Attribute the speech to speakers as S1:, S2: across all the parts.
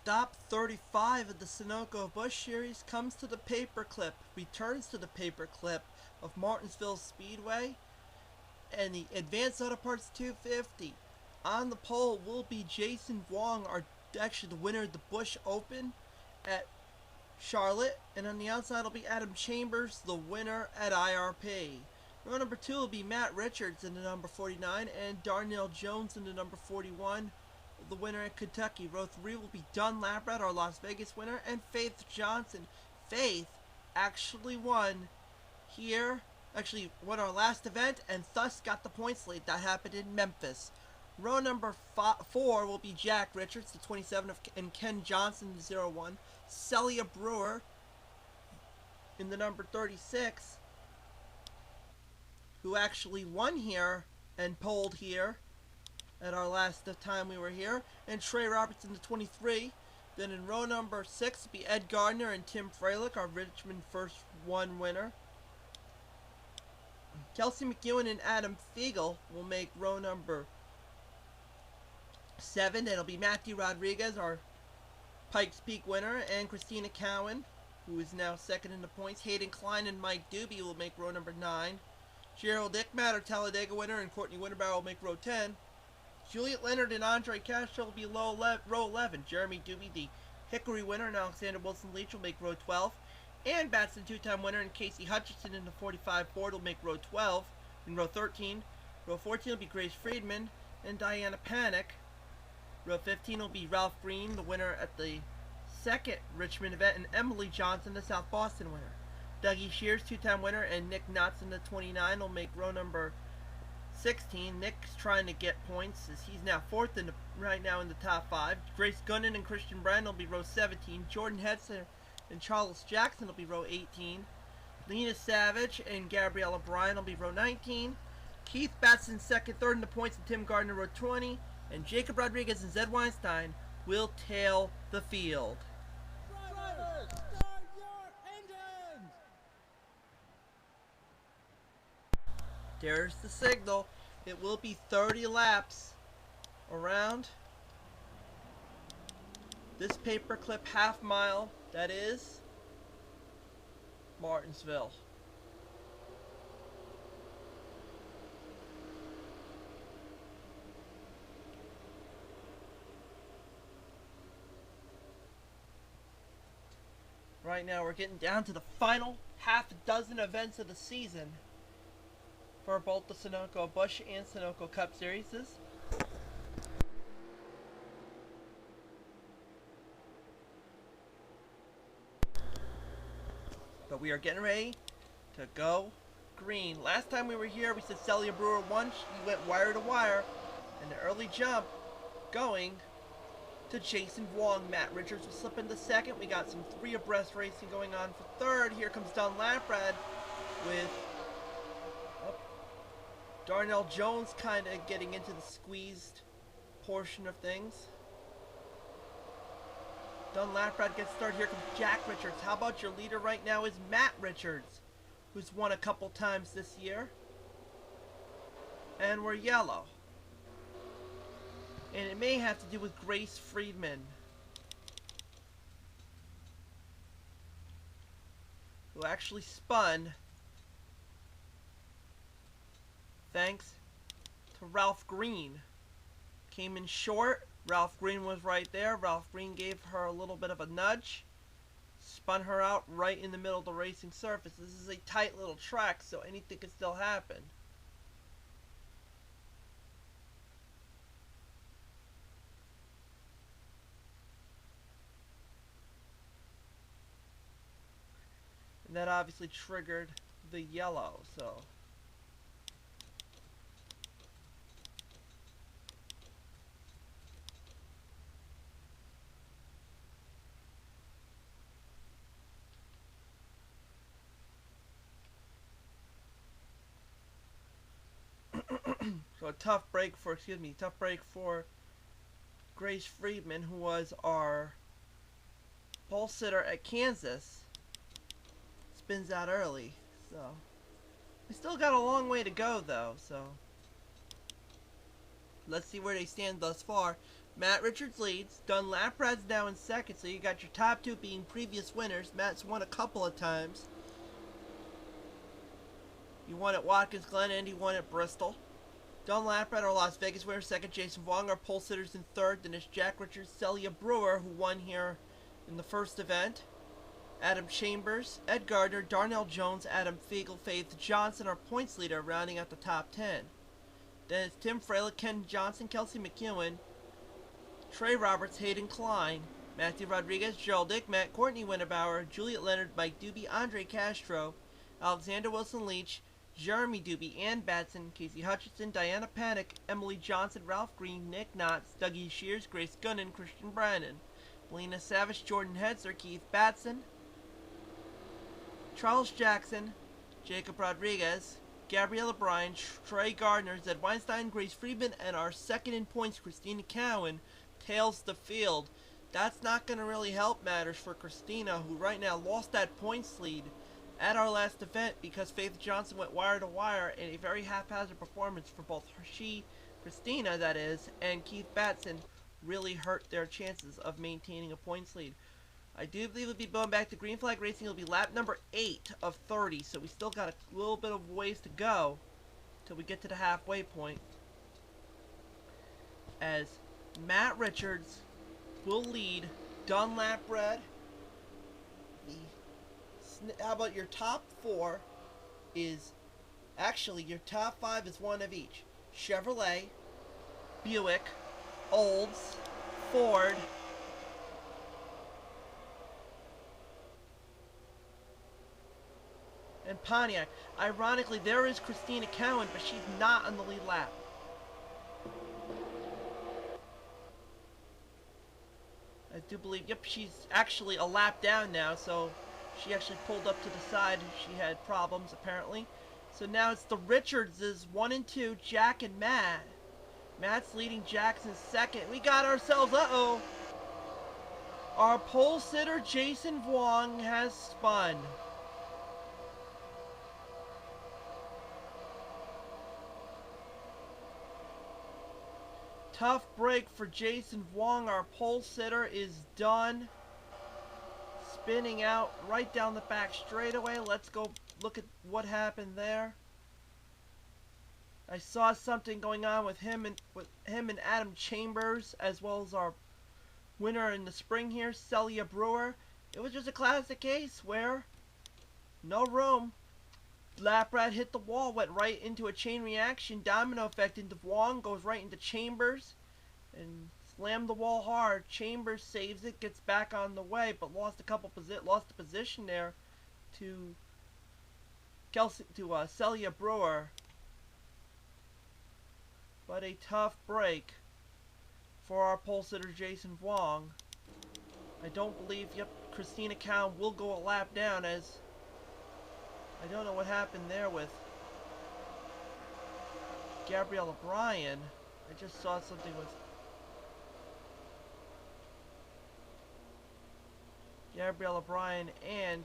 S1: Stop 35 of the Sunoco Busch Series comes to the Paperclip, returns to the Paperclip of Martinsville Speedway, and the Advanced Auto Parts 250. On the pole will be Jason Wong, actually the winner of the Busch Open at Charlotte, and on the outside will be Adam Chambers, the winner at IRP. Row number 2 will be Matt Richards in the number 49, and Darnell Jones in the number 41. The winner at Kentucky. Row 3 will be Don Labrad, our Las Vegas winner, and Faith Johnson. Faith actually won here, actually won our last event, and thus got the points lead. That happened in Memphis. Row number 4 will be Jack Richards, the 27, and Ken Johnson, the 01. Celia Brewer in the number 36, who actually won here and polled here at our last time we were here, and Trey Robertson, the 23. Then in row number 6 will be Ed Gardner and Tim Freilich, our Richmond First One winner. Kelsey McEwen and Adam Fiegel will make row number 7. It'll be Matthew Rodriguez, our Pikes Peak winner, and Christina Cowan, who is now second in the points. Hayden Klein and Mike Doobie will make row number 9. Gerald Dickmat, our Talladega winner, and Courtney Winterbower will make row 10. Juliet Leonard and Andre Castro will be row 11. Jeremy Doobie, the Hickory winner, and Alexander Wilson-Leach will make row 12. Ann Batson, two-time winner, and Casey Hutchinson in the 45 Ford will make row 12. In row 13, row 14 will be Grace Friedman and Diana Panic. Row 15 will be Ralph Green, the winner at the second Richmond event, and Emily Johnson, the South Boston winner. Dougie Shears, two-time winner, and Nick Knotson, the 29, will make row number 16. Nick's trying to get points as he's now fourth right now in the top 5. Grace Gunnan and Christian Brand will be row 17. Jordan Hetzer and Charles Jackson will be row 18. Lena Savage and Gabriella Bryan will be row 19. Keith Batson second, third in the points, and Tim Gardner row 20. And Jacob Rodriguez and Zed Weinstein will tail the field.
S2: Drivers, start your engines!
S1: There's the signal. It will be 30 laps around this Paperclip half mile that is Martinsville. Right now we're getting down to the final half dozen events of the season for both the Sunoco Busch and Sunoco Cup Series. But we are getting ready to go green. Last time we were here, we said Celia Brewer won. She went wire to wire. And the early jump going to Jason Wong. Matt Richards will slip into second. We got some 3 abreast racing going on for third. Here comes Don Laprad with Darnell Jones kind of getting into the squeezed portion of things. Don Laprad gets started. Here comes Jack Richards. How about your leader right now is Matt Richards, who's won a couple times this year. And we're yellow. And it may have to do with Grace Friedman, who actually spun thanks to Ralph Green. Came in short. Ralph Green was right there. Ralph Green gave her a little bit of a nudge. Spun her out right in the middle of the racing surface. This is a tight little track, so anything can still happen. And that obviously triggered the yellow, so so a tough break for Grace Friedman, who was our pole sitter at Kansas. Spins out early, so we still got a long way to go though, so let's see where they stand thus far. Matt Richards leads. Dunlap Brad's now in second, so you got your top two being previous winners. Matt's won a couple of times. He won at Watkins Glen and he won at Bristol. Dunlap Brad, our Las Vegas winner, second. Jason Wong, our pole sitters in third. Then it's Jack Richards, Celia Brewer, who won here in the first event. Adam Chambers, Ed Gardner, Darnell Jones, Adam Fiegel, Faith Johnson, our points leader, rounding out the top 10. Then it's Tim Freilich, Ken Johnson, Kelsey McEwen, Trey Roberts, Hayden Klein, Matthew Rodriguez, Gerald Dick, Matt Courtney Winterbauer, Juliet Leonard, Mike Doobie, Andre Castro, Alexander Wilson Leach, Jeremy Doobie, Ann Batson, Casey Hutchinson, Diana Panic, Emily Johnson, Ralph Green, Nick Knotts, Dougie Shears, Grace Gunnan, Christian Brandon, Melina Savage, Jordan Hetzer, Keith Batson, Charles Jackson, Jacob Rodriguez, Gabriella Bryan, Trey Gardner, Zed Weinstein, Grace Friedman, and our second in points, Christina Cowan, tails the field. That's not going to really help matters for Christina, who right now lost that points lead at our last event because Faith Johnson went wire to wire in a very haphazard performance for both Christina, that is, and Keith Batson really hurt their chances of maintaining a points lead. I do believe it'll be going back to green flag racing. It'll be lap number 8 of 30, so we still got a little bit of ways to go till we get to the halfway point. As Matt Richards will lead Dunlap Red. How about your top 4 is, actually your top 5 is one of each. Chevrolet, Buick, Olds, Ford, and Pontiac. Ironically, there is Christina Cowan, but she's not on the lead lap. I do believe, yep, she's actually a lap down now, so she actually pulled up to the side. She had problems, apparently. So now it's the Richardses, 1 and 2, Jack and Matt. Matt's leading, Jackson second. We got ourselves, uh-oh. Our pole sitter, Jason Vuong, has spun. Tough break for Jason Vuong. Our pole sitter is done. Spinning out right down the back straightaway. Let's go look at what happened there. I saw something going on with him and Adam Chambers, as well as our winner in the spring here, Celia Brewer. It was just a classic case where no room. Lap rat hit the wall, went right into a chain reaction, domino effect into Vuong, goes right into Chambers, and slammed the wall hard. Chambers saves it, gets back on the way, but lost the position there to Celia Brewer. But a tough break for our pole sitter Jason Vuong. I don't believe, yep, Christina Cowan will go a lap down, as I don't know what happened there with Gabriella Bryan. I just saw something with Gabriella Bryan and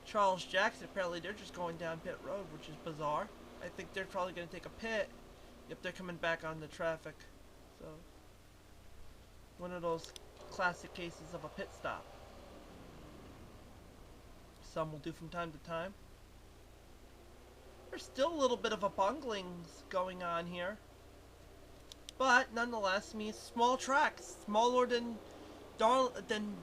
S1: Charles Jackson. Apparently they're just going down pit road, which is bizarre. I think they're probably going to take a pit if they're coming back on the traffic. So, one of those classic cases of a pit stop. Some will do from time to time. There's still a little bit of a bungling going on here. But, nonetheless, I mean, small tracks. Smaller than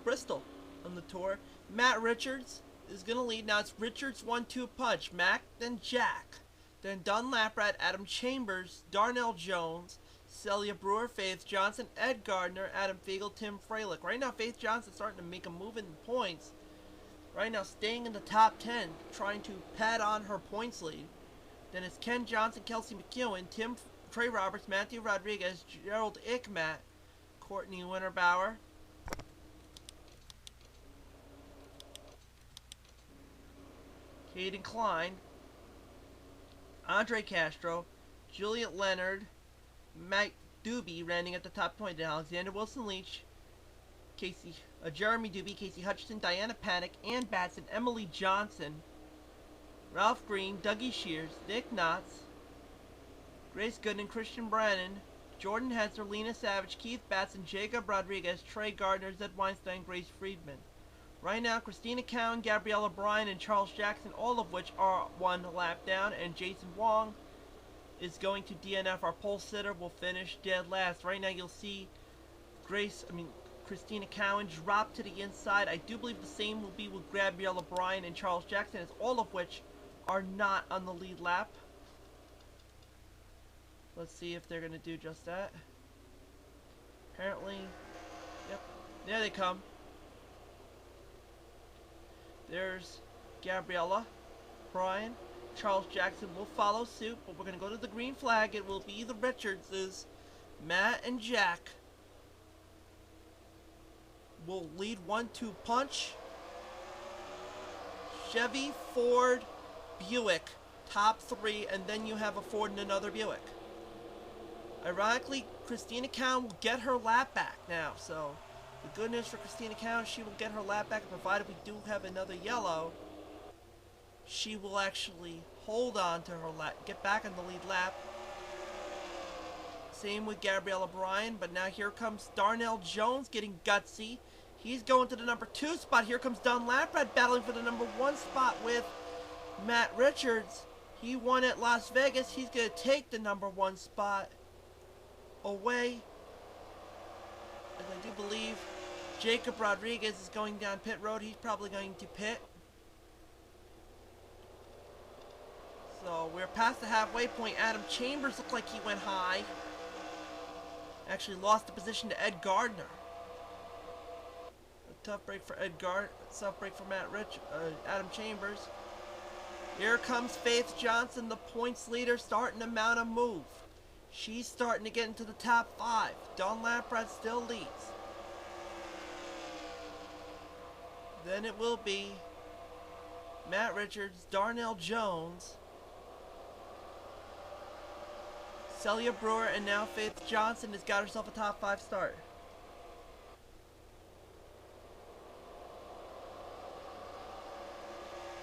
S1: Bristol on the tour. Matt Richards is going to lead. Now it's Richards 1-2 punch. Mac, then Jack. Then Dunlap Rat, Adam Chambers, Darnell Jones, Celia Brewer, Faith Johnson, Ed Gardner, Adam Fiegel, Tim Freilich. Right now, Faith Johnson's starting to make a move in points. Right now, staying in the top 10, trying to pad on her points lead. Then it's Ken Johnson, Kelsey McEwen, Trey Roberts, Matthew Rodriguez, Gerald Ickmat, Courtney Winterbauer, Hayden Klein, Andre Castro, Juliet Leonard, Mike Doobie rounding at the top 20, then Alexander Wilson Leach, Jeremy Doobie, Casey Hutchinson, Diana Panic, Ann Batson, Emily Johnson, Ralph Green, Dougie Shears, Nick Knotts, Grace Gooden, Christian Brannon, Jordan Hensler, Lena Savage, Keith Batson, Jacob Rodriguez, Trey Gardner, Zed Weinstein, Grace Friedman. Right now, Christina Cowan, Gabriella Bryan, and Charles Jackson, all of which are one lap down, and Jason Wong is going to DNF. Our pole sitter will finish dead last. Right now, you'll see Christina Cowan drop to the inside. I do believe the same will be with Gabriella Bryan and Charles Jackson, as all of which are not on the lead lap. Let's see if they're going to do just that. Apparently, yep, there they come. There's Gabriella Bryan. Charles Jackson will follow suit, but we're going to go to the green flag. It will be the Richardses. Matt and Jack will lead 1-2 punch. Chevy, Ford, Buick, top three, and then you have a Ford and another Buick. Ironically, Christina Cowan will get her lap back now, so the good news for Christina Cowan, she will get her lap back, provided we do have another yellow. She will actually hold on to her lap, get back on the lead lap. Same with Gabriella Bryan, but now here comes Darnell Jones getting gutsy. He's going to the number 2 spot. Here comes Don Lamprad battling for the number 1 spot with Matt Richards. He won at Las Vegas. He's going to take the number 1 spot away. And I do believe Jacob Rodriguez is going down pit road. He's probably going to pit. So we're past the halfway point. Adam Chambers looked like he went high. Actually lost the position to Ed Gardner. A tough break for tough break for Adam Chambers. Here comes Faith Johnson, the points leader, starting to mount a move. She's starting to get into the top 5. Dawn Lamprad still leads. Then it will be Matt Richards, Darnell Jones, Celia Brewer, and now Faith Johnson has got herself a top 5 start.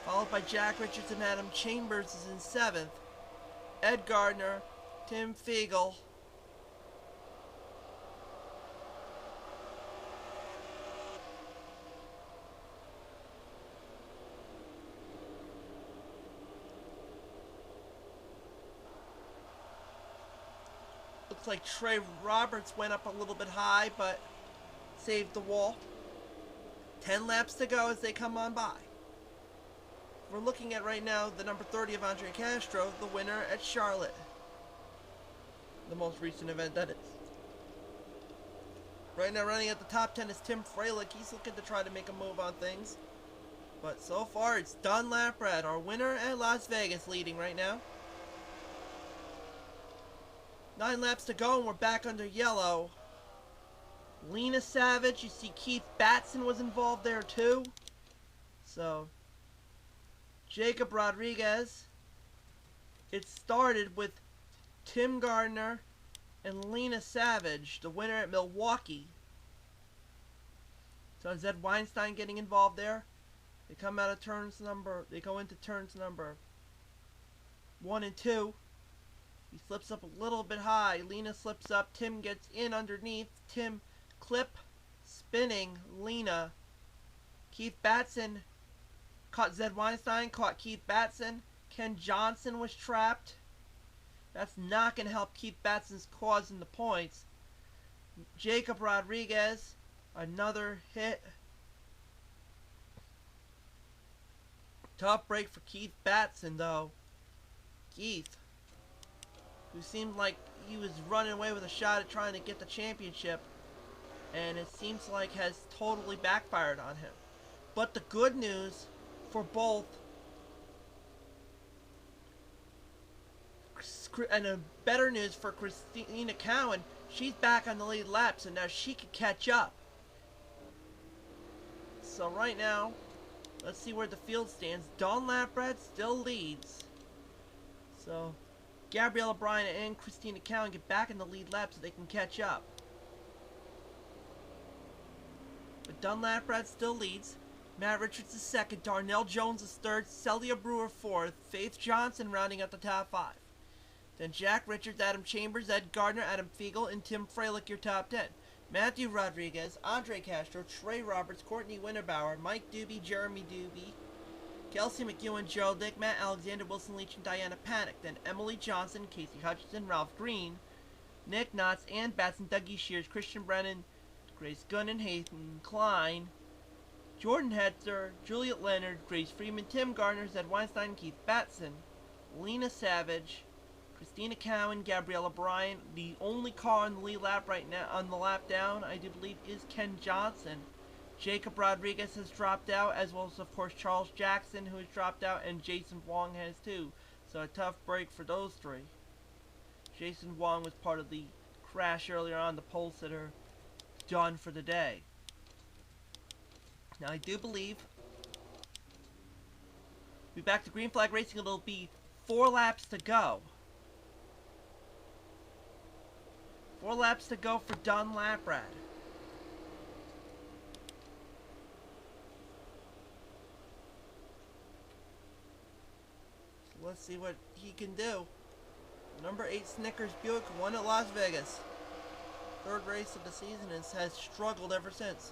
S1: Followed by Jack Richards and Adam Chambers is in 7th. Ed Gardner, Tim Fiegel, looks like Trey Roberts went up a little bit high, but saved the wall. 10 laps to go as they come on by. We're looking at right now the number 30 of Andre Castro, the winner at Charlotte. The most recent event, that is. Right now running at the top 10 is Tim Freilich. He's looking to try to make a move on things. But so far it's Don Lamprad, our winner at Las Vegas, leading right now. 9 laps to go and we're back under yellow. Lena Savage, you see Keith Batson was involved there too. So, Jacob Rodriguez. It started with Tim Gardner and Lena Savage, the winner at Milwaukee. So Zed Weinstein getting involved there. They come out of they go into turns number 1 and 2. He slips up a little bit high. Lena slips up. Tim gets in underneath. Tim clip, spinning Lena. Keith Batson caught Zed Weinstein, caught Keith Batson. Ken Johnson was trapped. That's not going to help Keith Batson's cause in the points. Jacob Rodriguez, another hit. Tough break for Keith Batson, though. Keith, who seemed like he was running away with a shot at trying to get the championship, and it seems like has totally backfired on him. But the good news for both, and a better news for Christina Cowan, she's back on the lead lap, so now she can catch up. So right now, let's see where the field stands. Dawn Lamprad still leads. So Gabriella Bryan and Christina Cowan get back in the lead lap so they can catch up. But Dawn Lamprad still leads. Matt Richards is second. Darnell Jones is third. Celia Brewer fourth. Faith Johnson rounding out the top 5. Then Jack Richards, Adam Chambers, Ed Gardner, Adam Fiegel, and Tim Freilich, your top 10. Matthew Rodriguez, Andre Castro, Trey Roberts, Courtney Winterbauer, Mike Doobie, Jeremy Doobie, Kelsey McEwen, Gerald Dick, Matt Alexander, Wilson Leach, and Diana Panic. Then Emily Johnson, Casey Hutchinson, Ralph Green, Nick Knotts, Ann Batson, Dougie Shears, Christian Brennan, Grace Gunnan, Hayden Klein, Jordan Hetzer, Juliet Leonard, Grace Freeman, Tim Gardner, Zed Weinstein, Keith Batson, Lena Savage, Christina Cowan, Gabriella Bryan. The only car on the lead lap right now, on the lap down, I do believe, is Ken Johnson. Jacob Rodriguez has dropped out, as well as, of course, Charles Jackson, who has dropped out, and Jason Wong has too. So a tough break for those three. Jason Wong was part of the crash earlier on, the pole sitter, done for the day. Now, I do believe we'll be back to green flag racing. It'll be 4 laps to go. 4 laps to go for Don Laprad. So let's see what he can do. Number 8 Snickers Buick won at Las Vegas. 3rd race of the season and has struggled ever since.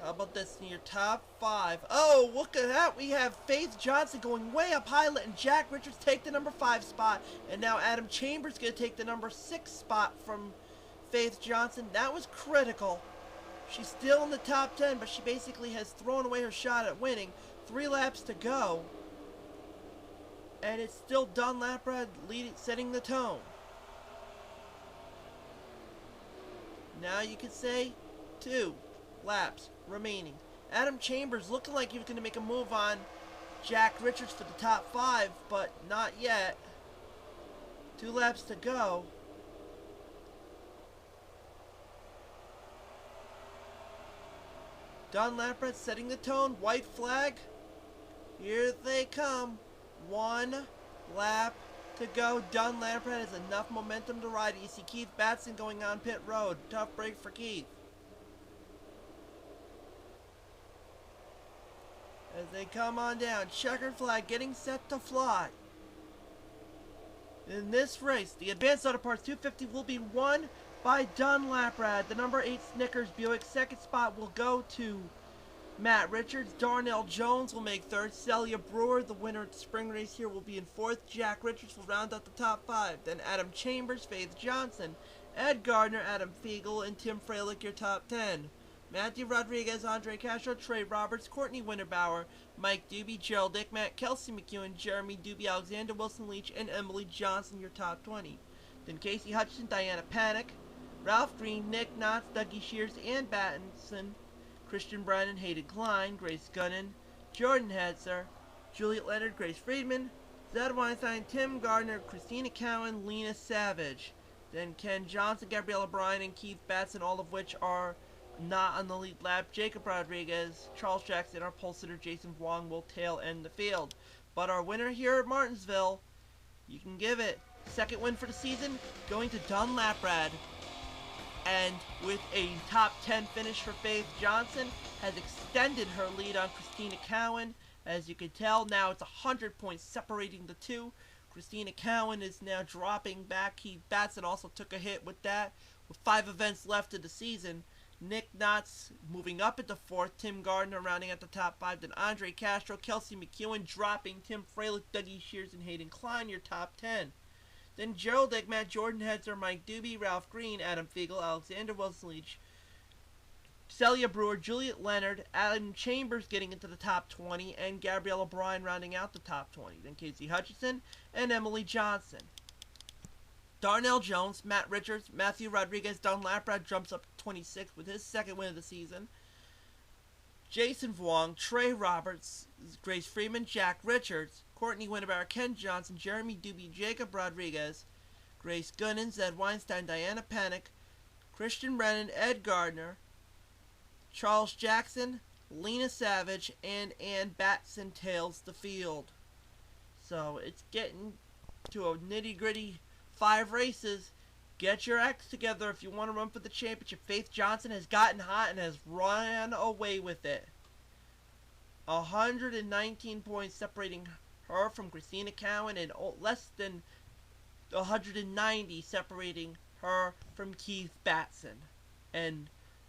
S1: How about this in your top 5? Oh, look at that. We have Faith Johnson going way up high, letting Jack Richards take the number 5 spot. And now Adam Chambers going to take the number 6 spot from Faith Johnson. That was critical. She's still in the top 10, but she basically has thrown away her shot at winning. 3 laps to go. And it's still Don Laprad leading, setting the tone. Now you could say 2 laps remaining. Adam Chambers looking like he was going to make a move on Jack Richards for the top 5, but not yet. 2 laps to go. Don Laprad setting the tone. White flag. Here they come. 1 lap to go. Don Laprad has enough momentum to ride. You see Keith Batson going on pit road. Tough break for Keith. As they come on down, checkered flag getting set to fly. In this race, the Advanced Auto Parts 250 will be won by Don Laprad. The number 8 Snickers Buick. 2nd spot will go to Matt Richards. Darnell Jones will make 3rd. Celia Brewer, the winner of the spring race here, will be in 4th. Jack Richards will round out the top 5. Then Adam Chambers, Faith Johnson, Ed Gardner, Adam Fiegel, and Tim Freilich, your top 10. Matthew Rodriguez, Andre Castro, Trey Roberts, Courtney Winterbauer, Mike Doobie, Gerald Dick, Matt, Kelsey McEwen, Jeremy Doobie, Alexander Wilson Leach, and Emily Johnson, your top 20. Then Casey Hutchinson, Diana Panic, Ralph Green, Nick Knotts, Dougie Shears, Ann Batson, Christian Brennan, Hayden Klein, Grace Gunnan, Jordan Hetzer, Juliet Leonard, Grace Friedman, Zed Weinstein, Tim Gardner, Christina Cowan, Lena Savage. Then Ken Johnson, Gabriella Bryan, and Keith Batson, all of which are not on the lead lap. Jacob Rodriguez, Charles Jackson, our pole sitter Jason Wong will tail end the field. But our winner here at Martinsville, you can give it. 2nd win for the season, going to Don Laprad. And with a top 10 finish for Faith Johnson, has extended her lead on Christina Cowan. As you can tell, now it's 100 points separating the two. Christina Cowan is now dropping back. Keith Batson also took a hit with that. With 5 events left of the season, Nick Knotts moving up into 4th. Tim Gardner rounding at the top 5. Then Andre Castro, Kelsey McEwen dropping. Tim Freilich, Dougie Shears, and Hayden Klein, your top 10. Then Gerald Dick, Matt, Jordan Hetzer, Mike Doobie, Ralph Green, Adam Fiegel, Alexander Wilson Leach, Celia Brewer, Juliet Leonard, Adam Chambers getting into the top 20, and Gabriella Bryan rounding out the top 20. Then Casey Hutchinson and Emily Johnson. Darnell Jones, Matt Richards, Matthew Rodriguez, Don Laprad jumps up to 26 with his 2nd win of the season. Jason Wong, Trey Roberts, Grace Freeman, Jack Richards, Courtney Winterbauer, Ken Johnson, Jeremy Doobie, Jacob Rodriguez, Grace Gunnan, Zed Weinstein, Diana Panic, Christian Brennan, Ed Gardner, Charles Jackson, Lena Savage, and Ann Batson tails the field. So it's getting to a nitty-gritty 5 races. Get your acts together if you want to run for the championship. Faith Johnson has gotten hot and has run away with it. 119 points separating her from Christina Cowan, and less than 190 separating her from Keith Batson, and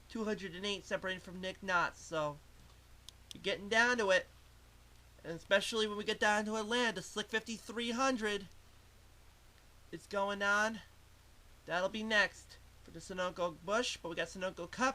S1: 208 separating from Nick Knotts. So you're getting down to it, and especially when we get down to Atlanta, Slick 5300 is going on. That'll be next for the Sunoco Busch, but we got Sunoco Cup